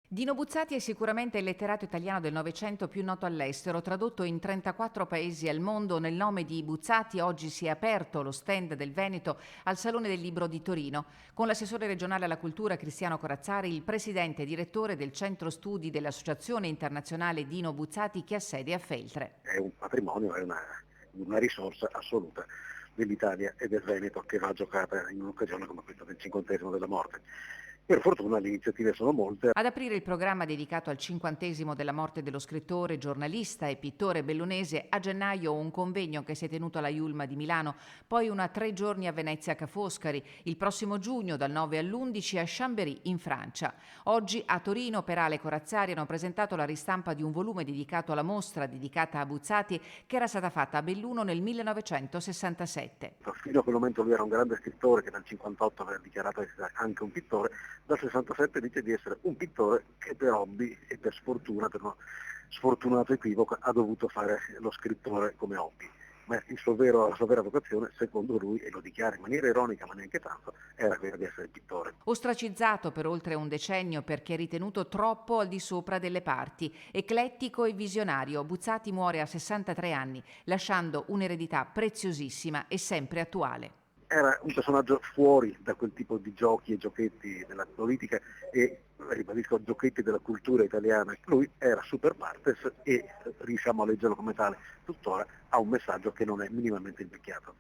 Dino Buzzati è sicuramente il letterato italiano del Novecento più noto all'estero, tradotto in 34 paesi al mondo. Nel nome di Buzzati oggi si è aperto lo stand del Veneto al Salone del Libro di Torino, con l'assessore regionale alla cultura Cristiano Corazzari, il presidente e direttore del centro studi dell'Associazione Internazionale Dino Buzzati che ha sede a Feltre. È un patrimonio, è una risorsa assoluta dell'Italia e del Veneto che va giocata in un'occasione come questa del 50° della morte. Per fortuna le iniziative sono molte. Ad aprire il programma dedicato al 50° della morte dello scrittore, giornalista e pittore bellunese, a gennaio un convegno che si è tenuto alla Iulma di Milano, poi 3 giorni a Venezia Ca' Foscari, il prossimo giugno dal 9 all'11 a Chambéry in Francia. Oggi a Torino per Ale Corazzari hanno presentato la ristampa di un volume dedicato alla mostra dedicata a Buzzati che era stata fatta a Belluno nel 1967. Fino a quel momento lui era un grande scrittore che dal 58 aveva dichiarato essere anche un pittore, dal 67 dice di essere un pittore che per hobby e per sfortuna, per uno sfortunato equivoco, ha dovuto fare lo scrittore come hobby. Ma la sua vera vocazione, secondo lui, e lo dichiara in maniera ironica ma neanche tanto, era quella di essere pittore. Ostracizzato per oltre un decennio perché ritenuto troppo al di sopra delle parti, eclettico e visionario, Buzzati muore a 63 anni, lasciando un'eredità preziosissima e sempre attuale. Era un personaggio fuori da quel tipo di giochi e giochetti della politica e, ribadisco, giochetti della cultura italiana. Lui era super partes e riusciamo a leggerlo come tale tuttora, ha un messaggio che non è minimamente invecchiato.